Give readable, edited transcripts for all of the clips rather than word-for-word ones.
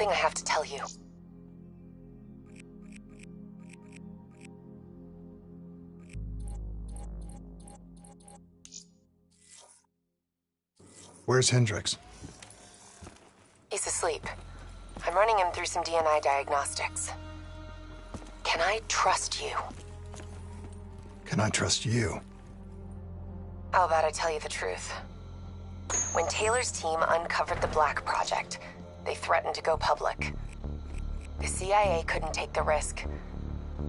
something I have to tell you. Where's Hendricks? He's asleep. I'm running him through some DNI diagnostics. Can I trust you? Can I trust you? How about I tell you the truth? When Taylor's team uncovered the Black Project, they threatened to go public. The CIA couldn't take the risk.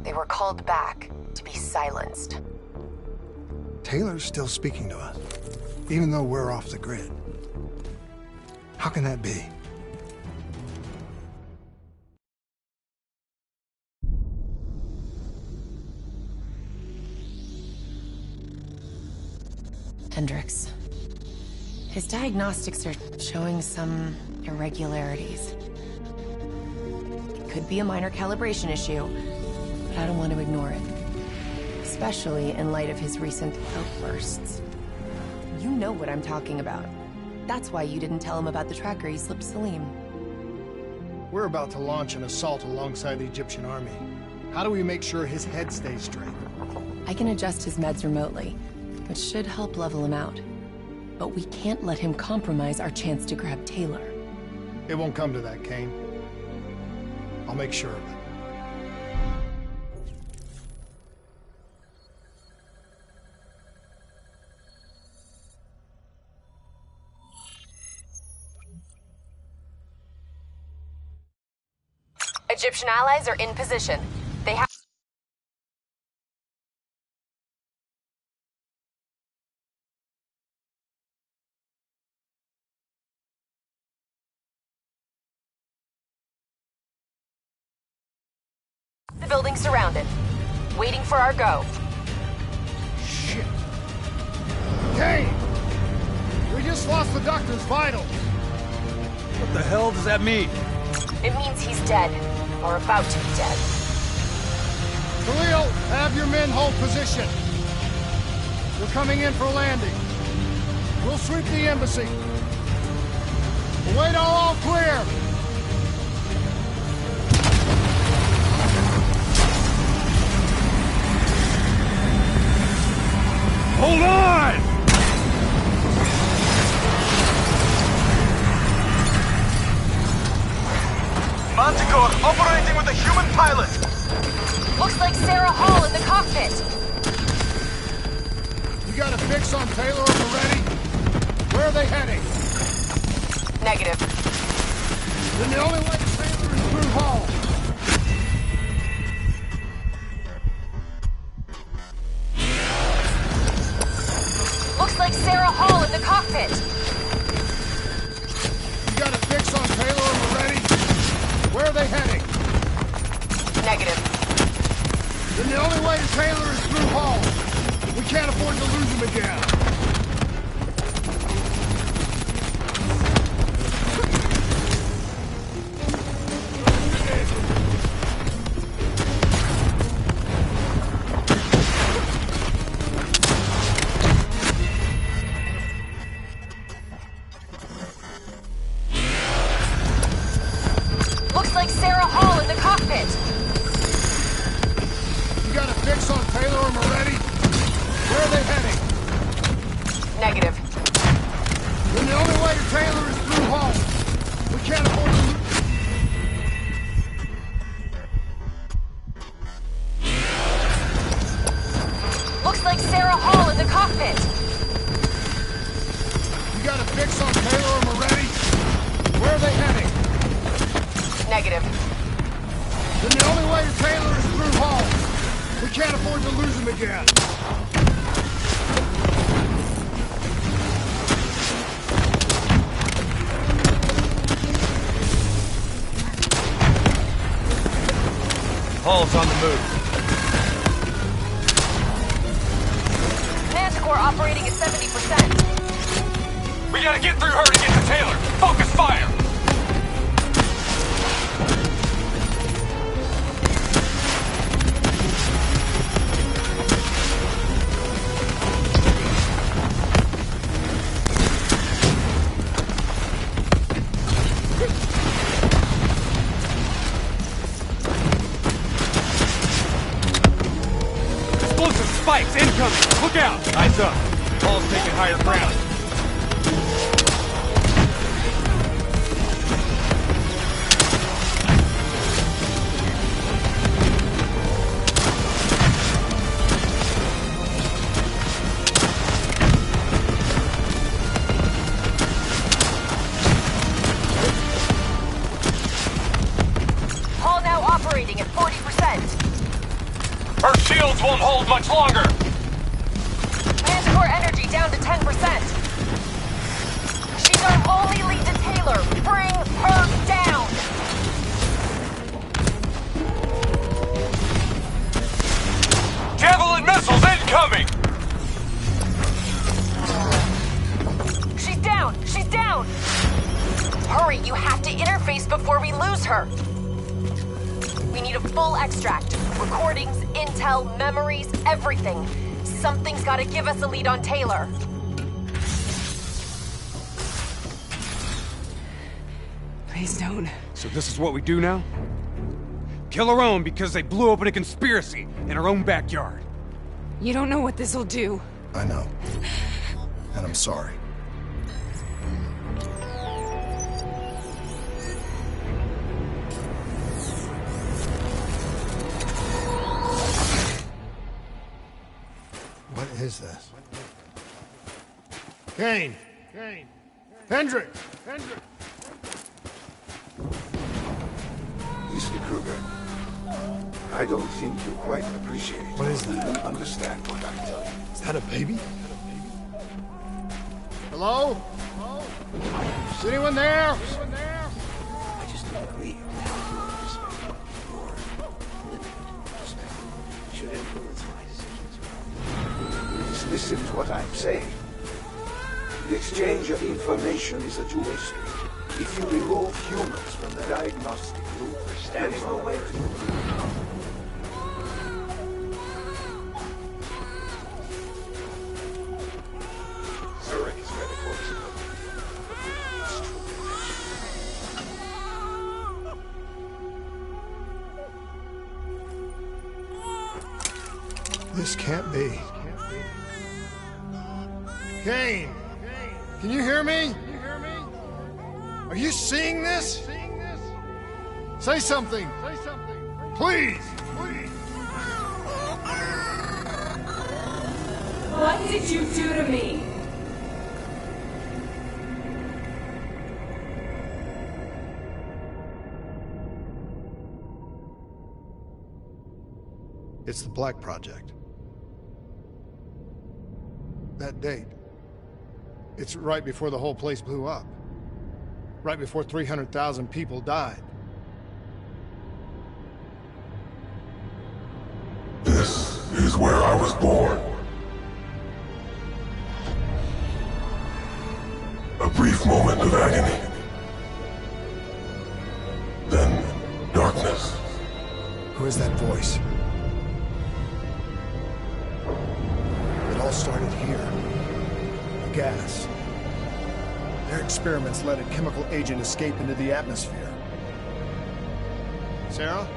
They were called back to be silenced. Taylor's still speaking to us, even though we're off the grid. How can that be? Hendricks. His diagnostics are showing some irregularities. It could be a minor calibration issue, but I don't want to ignore it. Especially in light of his recent outbursts. You know what I'm talking about. That's why you didn't tell him about the tracker he slipped Salim. We're about to launch an assault alongside the Egyptian army. How do we make sure his head stays straight? I can adjust his meds remotely, which should help level him out. But we can't let him compromise our chance to grab Taylor. It won't come to that, Kane. I'll make sure of it. Egyptian allies are in position. They have... The building surrounded. Waiting for our go. Shit. Kane! We just lost the doctor's vitals. What the hell does that mean? It means he's dead. Or about to be dead. Khalil, have your men hold position. We're coming in for landing. We'll sweep the embassy. We'll wait all clear. Hold on! Manticore operating with a human pilot! Looks like Sarah Hall in the cockpit! You got a fix on Taylor and Moretti? Where are they heading? Negative. Then the only way to Taylor is through Hall. Looks like Sarah Hall in the cockpit! You got a fix on Taylor and Moretti? Where are they heading? Negative. Then the only way to Taylor is through Hall. We can't afford to lose him again. Looks like Sarah Hall in the cockpit! You got a fix on Taylor and Moretti? Where are they heading? Negative. Then the only way to Taylor is through Hall. We can't afford to lose. Looks like Sarah Hall in the cockpit! You got a fix on Taylor and Moretti? Where are they heading? Negative. Then the only way to Taylor is through Hall. We can't afford to lose him again. Hall's on the move. Manticore operating at 70%. We gotta get through her to get to Taylor! Focus fire! incoming! Look out! Eyes up! Paul's taking higher ground. Hall now operating at 40%. Her shields won't hold much longer! Manticore energy down to 10%. She's our only lead to Taylor. Bring her down! Javelin missiles incoming! She's down! She's down! Hurry, you have to interface before we lose her. We need a full extract. Recordings, intel, memories, everything. Something's gotta give us a lead on Taylor. Please don't. So this is what we do now? Kill our own because they blew open a conspiracy in our own backyard. You don't know what this'll do. I know. And I'm sorry. What is this? Kane! Hendrik! Mr. Kruger, I don't think you quite appreciate What is that? and understand what I'm telling you. Is that a baby? Hello? Is anyone there? I just don't agree that your respect, your limited respect, should influence my decisions. Please listen to what I'm saying. The exchange of information is a two-way street. If you remove humans from the diagnostic loop, there is no way to... Zurich is where the corpse is. It's true protection. This can't be. Kane! Can you hear me? Are you seeing this? Say something! Please! What did you do to me? It's the Black Project. That date. It's right before the whole place blew up. Right before 300,000 people died. This is where I was born. A brief moment of agony. Then, darkness. Who is that voice? It all started here. The gas. Their experiments let a chemical agent escape into the atmosphere. Sarah?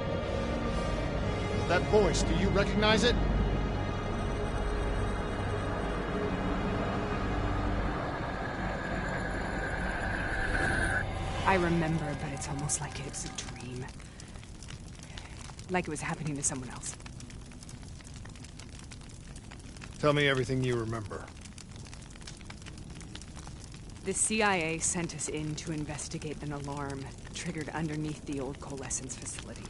That voice, do you recognize it? I remember, but it's almost like it's a dream. Like it was happening to someone else. Tell me everything you remember. The CIA sent us in to investigate an alarm triggered underneath the old coalescence facility.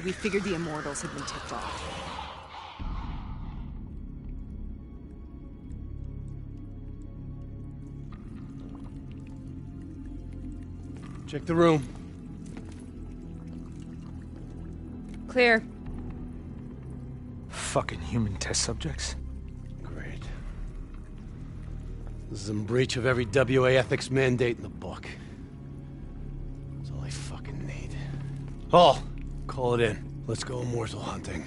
We figured the Immortals had been tipped off. Check the room. Clear. Fucking human test subjects. Great. This is in breach of every WA ethics mandate in the book. That's all I fucking need. Hall, call it in. Let's go immortal hunting.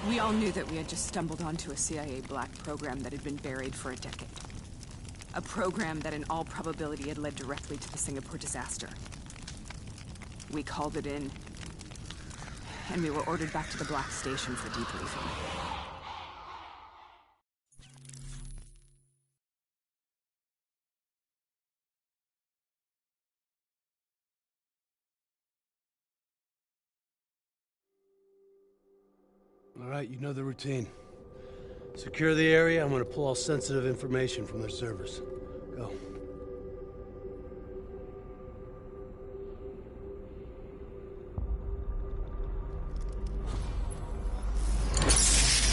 We all knew that we had just stumbled onto a CIA black program that had been buried for a decade. A program that in all probability had led directly to the Singapore disaster. We called it in. And we were ordered back to the Black Station for debriefing. All right, you know the routine. Secure the area. I'm gonna pull all sensitive information from their servers. Go.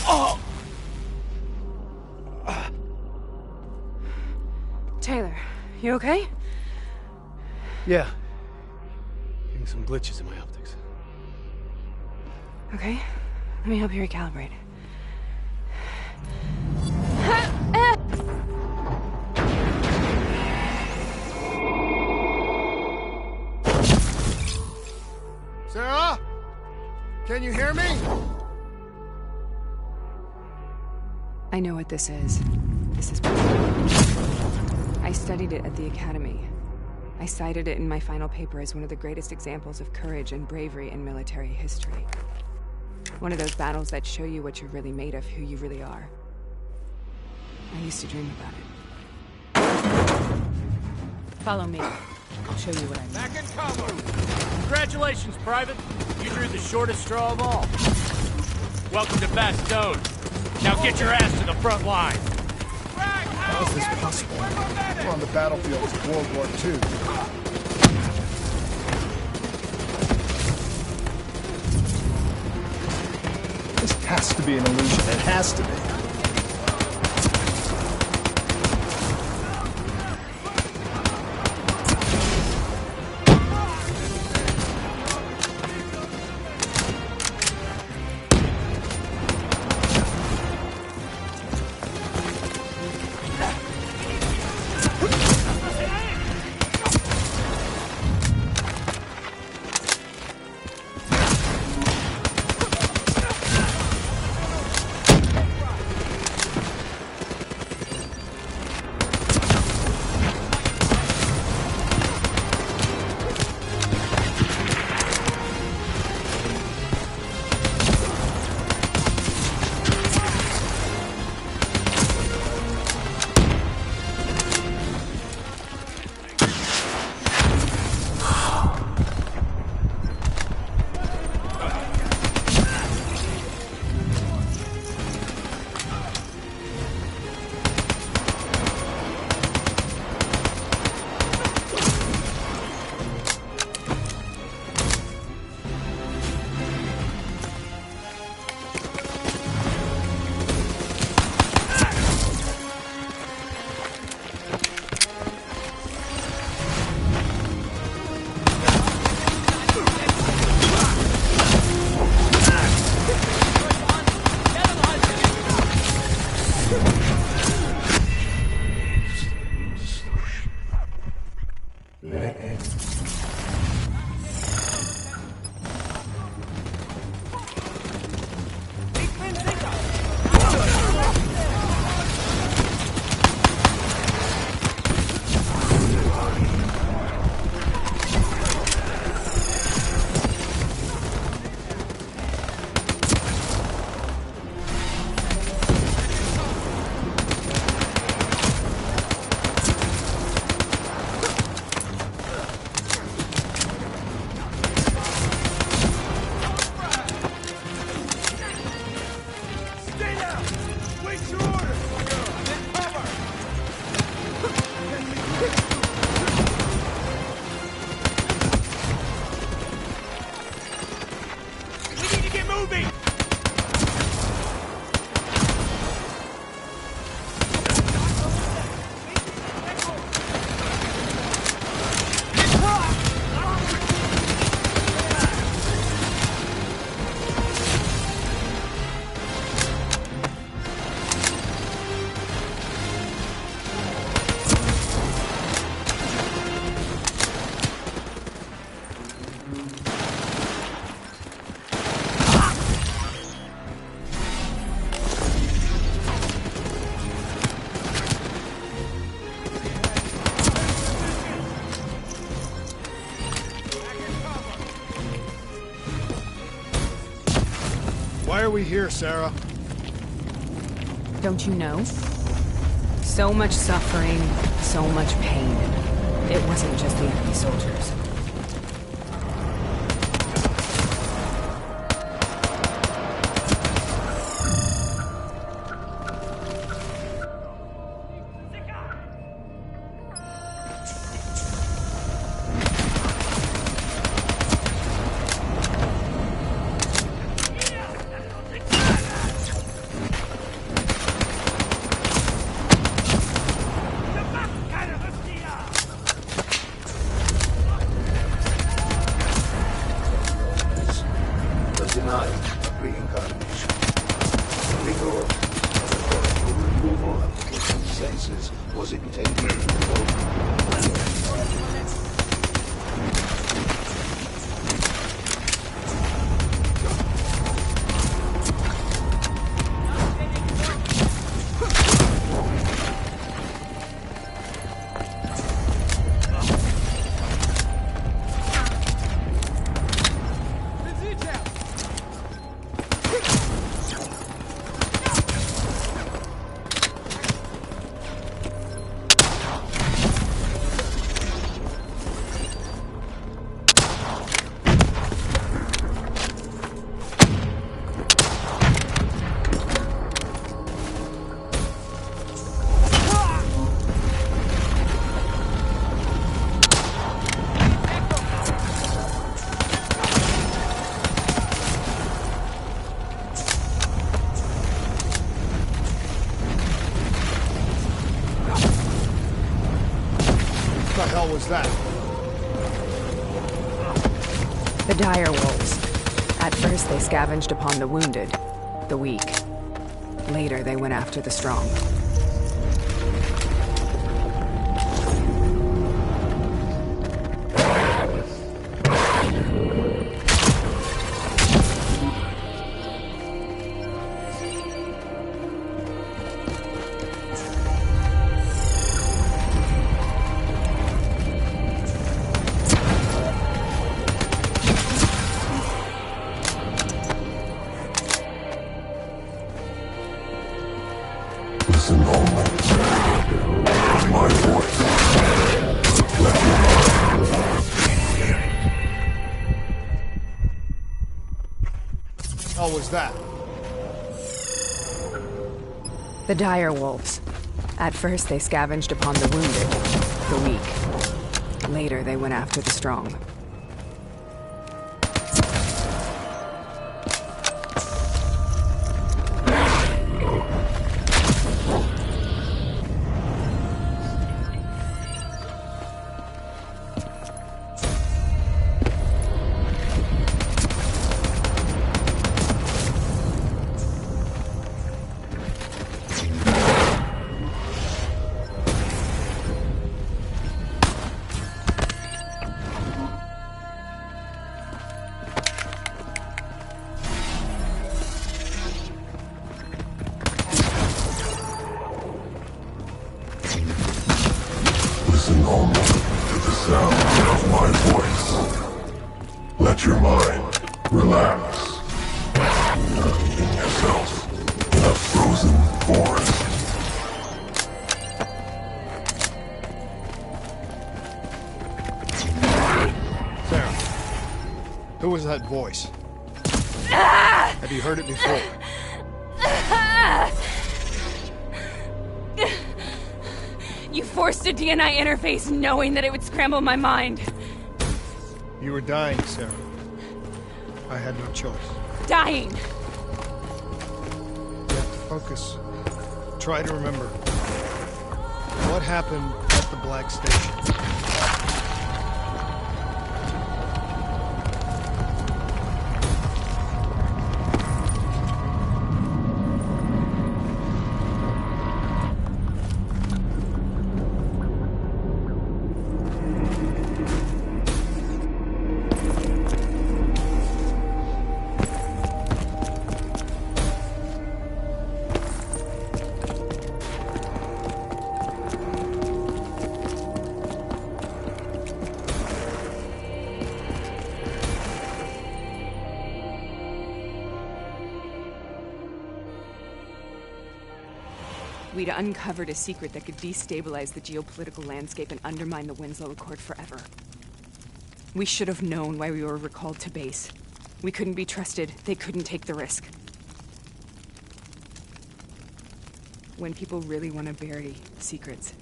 Oh! Taylor, you okay? Yeah. Getting some glitches in my optics. Okay. Let me help you recalibrate. Sarah? Can you hear me? I know what this is. This is... I studied it at the Academy. I cited it in my final paper as one of the greatest examples of courage and bravery in military history. One of those battles that show you what you're really made of, who you really are. I used to dream about it. Follow me. I'll show you what I mean. Back in cover! Congratulations, Private. You drew the shortest straw of all. Welcome to Bastogne. Now get your ass to the front line. How is this possible? We're on the battlefields of World War II. This has to be an illusion. It has to be. we here, Sarah? Don't you know? So much suffering, so much pain. It wasn't just the enemy soldiers. Was that? The dire wolves. At first they scavenged upon the wounded, the weak. Later they went after the strong. How was that? The dire wolves. At first they scavenged upon the wounded, the weak. Later they went after the strong. Listen only to the sound of my voice. Let your mind relax. Imagine yourself in a frozen forest. Sarah, who was that voice? Have you heard it before? You forced a DNI interface knowing that it would scramble my mind. You were dying, Sarah. I had no choice. Dying. You have to focus. Try to remember. What happened at the Black Station? We'd uncovered a secret that could destabilize the geopolitical landscape and undermine the Winslow Accord forever. We should have known why we were recalled to base. We couldn't be trusted. They couldn't take the risk. When people really want to bury secrets,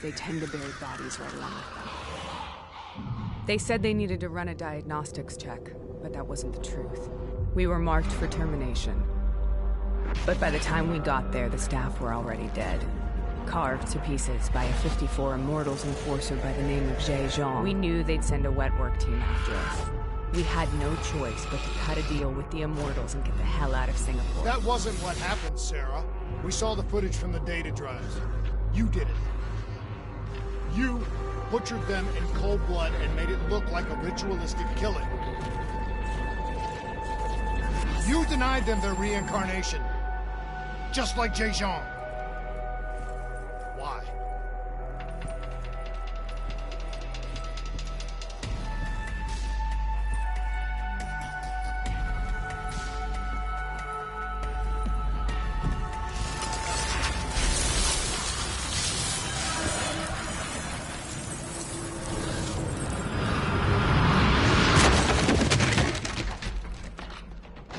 they tend to bury bodies right along with them. They said they needed to run a diagnostics check, but that wasn't the truth. We were marked for termination. But by the time we got there, the staff were already dead. Carved to pieces by a 54 Immortals enforcer by the name of Jay Zhang. We knew they'd send a wet work team after us. We had no choice but to cut a deal with the Immortals and get the hell out of Singapore. That wasn't what happened, Sarah. We saw the footage from the data drives. You did it. You butchered them in cold blood and made it look like a ritualistic killing. You denied them their reincarnation. Just like Jay Zhang. Why?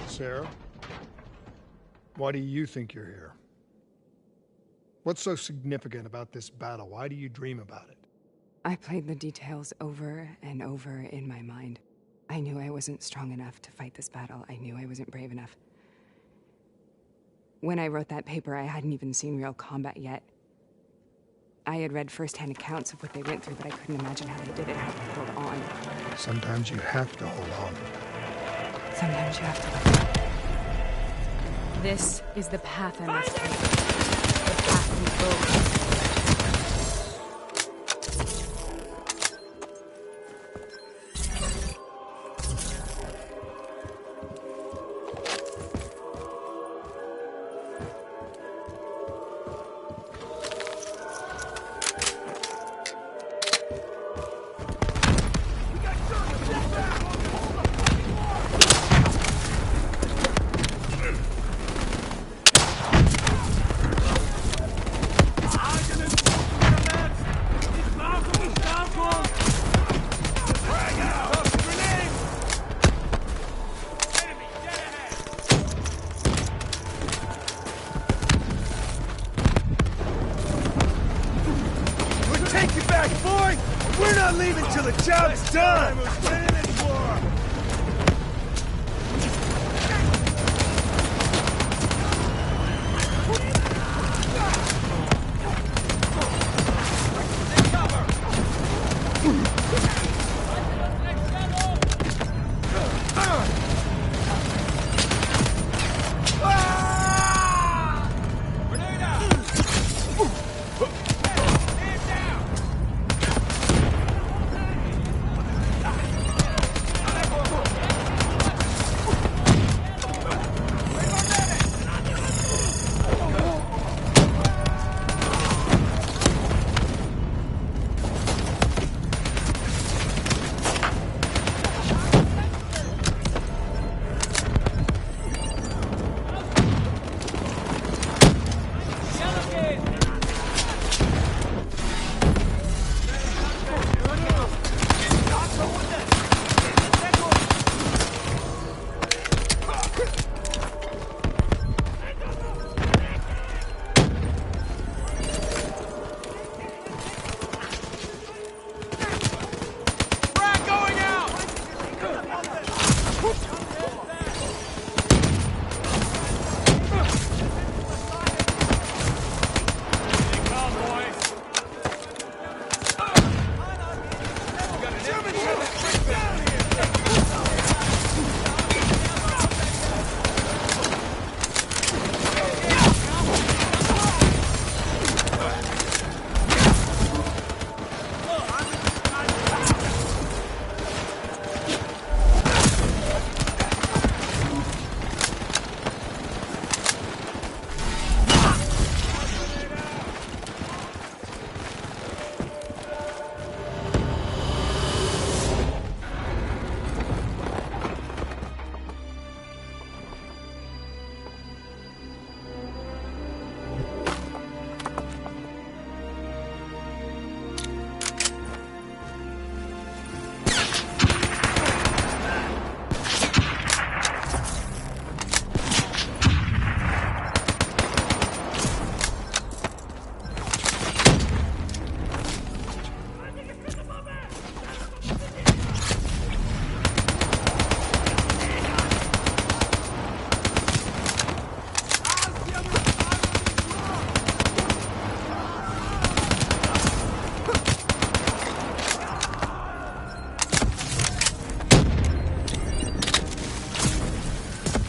Sarah? Why do you think you're here? What's so significant about this battle? Why do you dream about it? I played the details over and over in my mind. I knew I wasn't strong enough to fight this battle. I knew I wasn't brave enough. When I wrote that paper, I hadn't even seen real combat yet. I had read first-hand accounts of what they went through, but I couldn't imagine how they did it, how they held on. Sometimes you have to hold on. Sometimes you have to let go. This is the path I must take. The path we both. Job's done!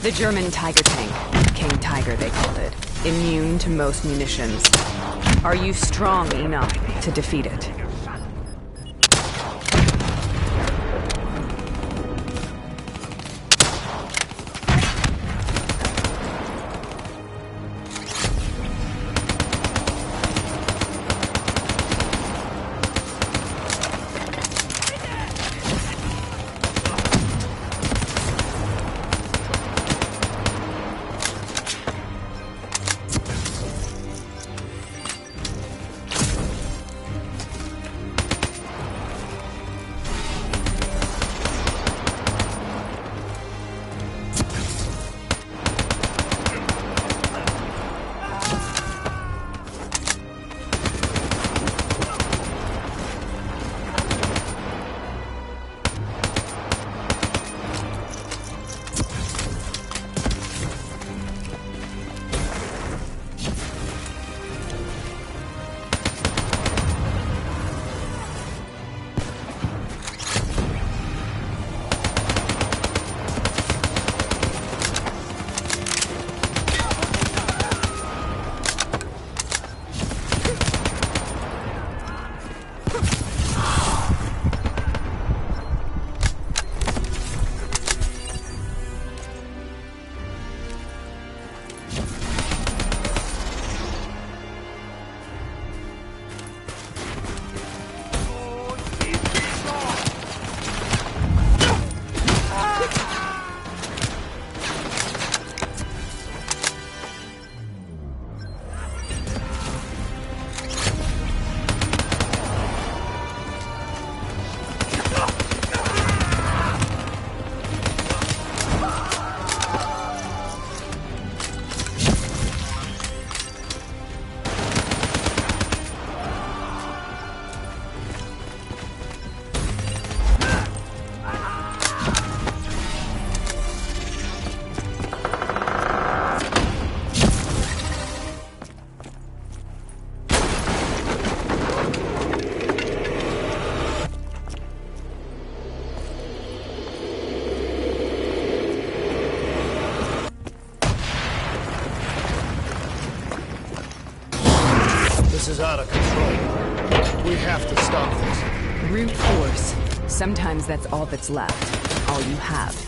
The German Tiger tank. King Tiger, they called it. Immune to most munitions. Are you strong enough to defeat it? This is out of control. We have to stop this. Brute force. Sometimes that's all that's left. All you have.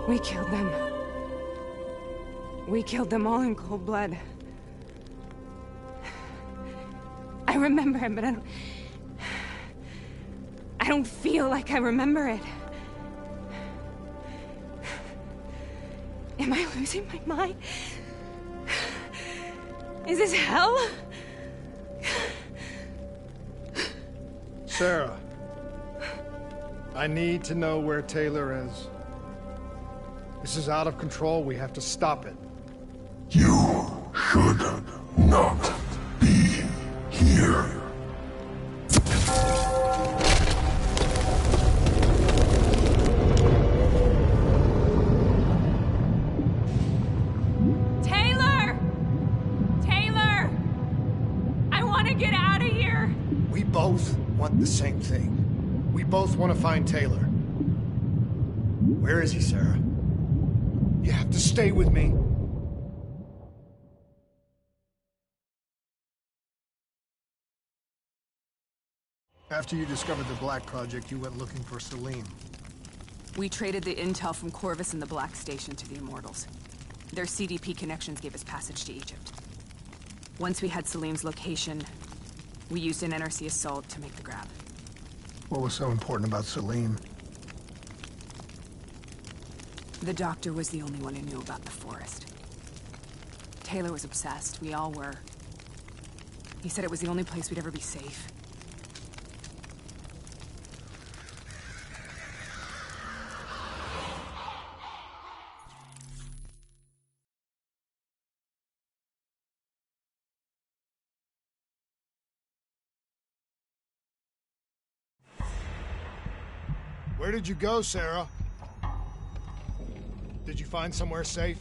We killed them. We killed them all in cold blood. I remember it, but I don't feel like I remember it. Am I losing my mind? Is this hell? Sarah, I need to know where Taylor is. This is out of control. We have to stop it. You should not be here. Taylor! Taylor! I want to get out of here! We both want the same thing. We both want to find Taylor. Where is he, Sarah? You have to stay with me. After you discovered the Black Project, you went looking for Salim. We traded the intel from Corvus and the Black Station to the Immortals. Their CDP connections gave us passage to Egypt. Once we had Salim's location, we used an NRC assault to make the grab. What was so important about Salim? The doctor was the only one who knew about the forest. Taylor was obsessed. We all were. He said it was the only place we'd ever be safe. Where did you go, Sarah? Did you find somewhere safe?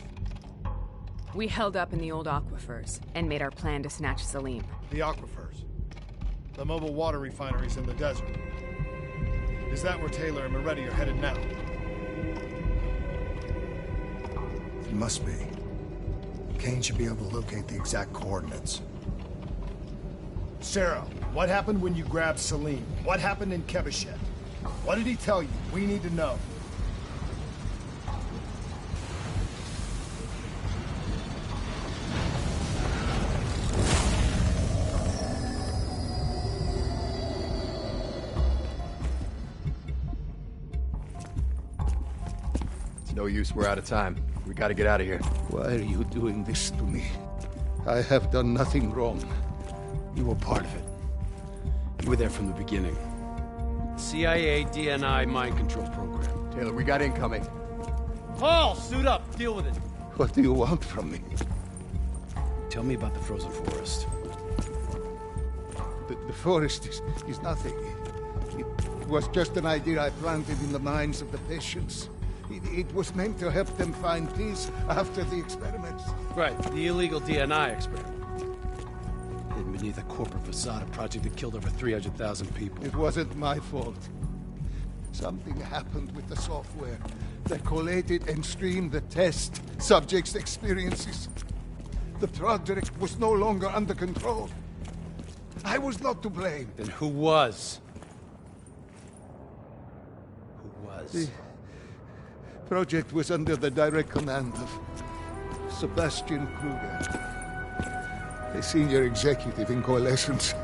We held up in the old aquifers and made our plan to snatch Salim. The aquifers. The mobile water refineries in the desert. Is that where Taylor and Moretti are headed now? It must be. Kane should be able to locate the exact coordinates. Sarah, what happened when you grabbed Salim? What happened in Kevashet? What did he tell you? We need to know. It's no use, we're out of time. We gotta get out of here. Why are you doing this to me? I have done nothing wrong. You were part of it. You were there from the beginning. CIA DNI mind control program. Taylor, we got incoming. Paul, suit up. Deal with it. What do you want from me? Tell me about the frozen forest. The forest is nothing. It was just an idea I planted in the minds of the patients. It was meant to help them find peace after the experiments. Right, the illegal DNI experiment. Hidden beneath a corporate facade, a project that killed over 300,000 people. It wasn't my fault. Something happened with the software that collated and streamed the test subjects' experiences. The project was no longer under control. I was not to blame. Then who was? Who was? The project was under the direct command of Sebastian Kruger, a senior executive in Coalescence.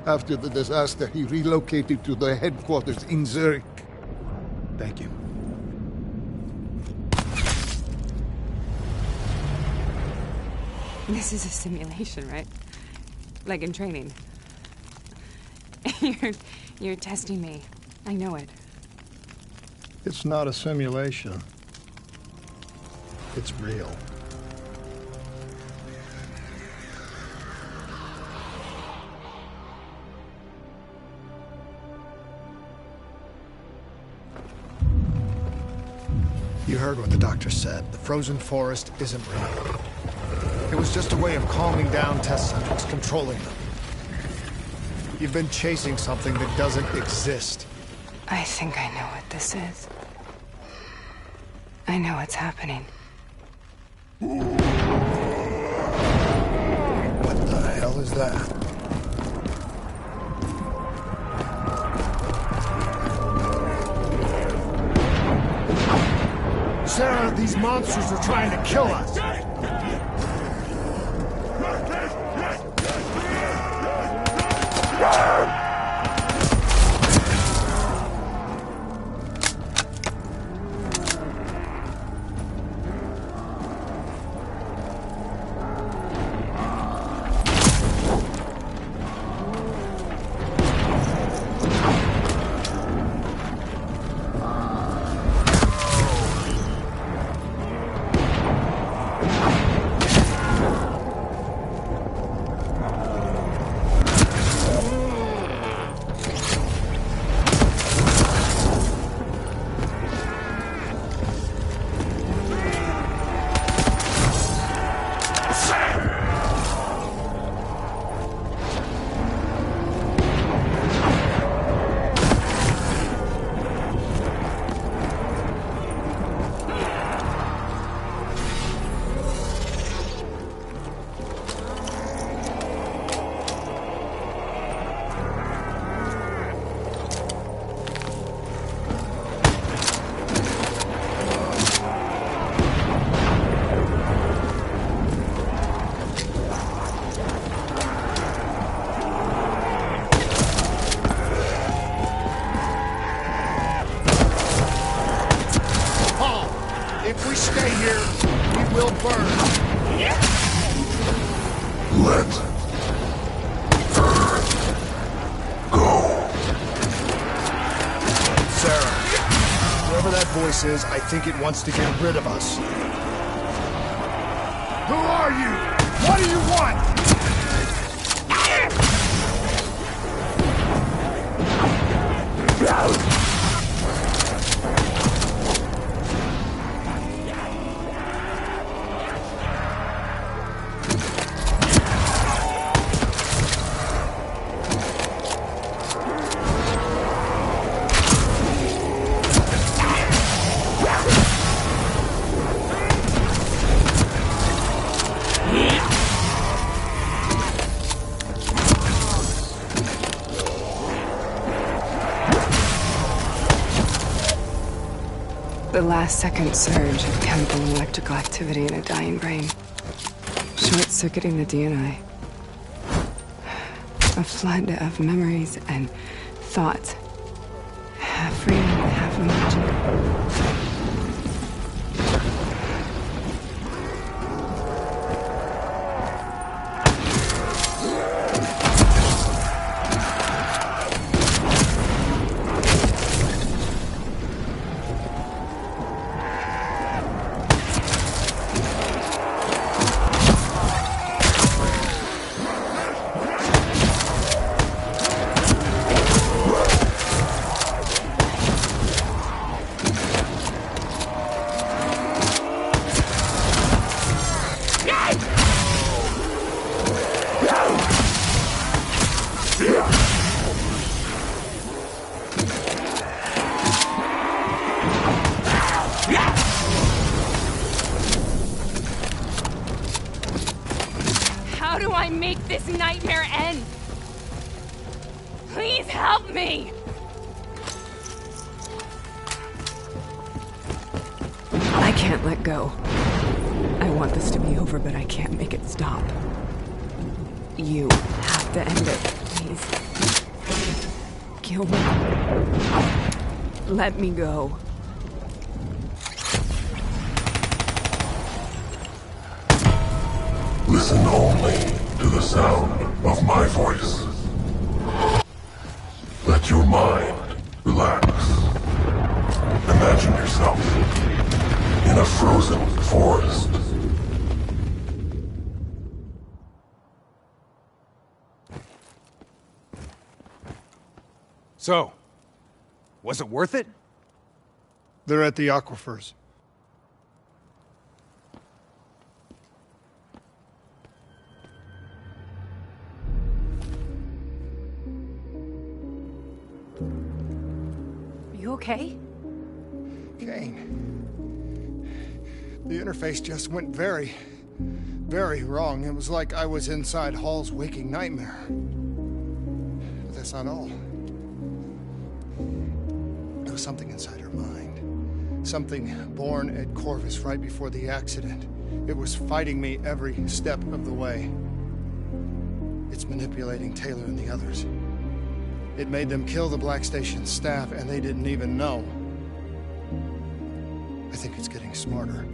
After the disaster, he relocated to the headquarters in Zurich. Thank you. This is a simulation, right? Like in training. You're testing me. I know it. It's not a simulation. It's real. You heard what the doctor said. The frozen forest isn't real. It was just a way of calming down test subjects, controlling them. You've been chasing something that doesn't exist. I think I know what this is. I know what's happening. What the hell is that? Sarah, these monsters are trying to kill us! If we stay here, we will burn. Let her go. Sarah, whoever that voice is, I think it wants to get rid of us. Who are you? What do you want? The last second surge of chemical and electrical activity in a dying brain. Short-circuiting the DNA. A flood of memories and thoughts. Half real, half imagined. How do I make this nightmare end? Please help me! I can't let go. I want this to be over, but I can't make it stop. You have to end it, please. Kill me. Let me go. Listen only to the sound of my voice. Let your mind relax. Imagine yourself in a frozen forest. So, was it worth it? They're at the aquifers. You okay? Kane. The interface just went very, very wrong. It was like I was inside Hall's waking nightmare. But that's not all. There was something inside her mind. Something born at Corvus right before the accident. It was fighting me every step of the way. It's manipulating Taylor and the others. It made them kill the Black Station staff, and they didn't even know. I think it's getting smarter.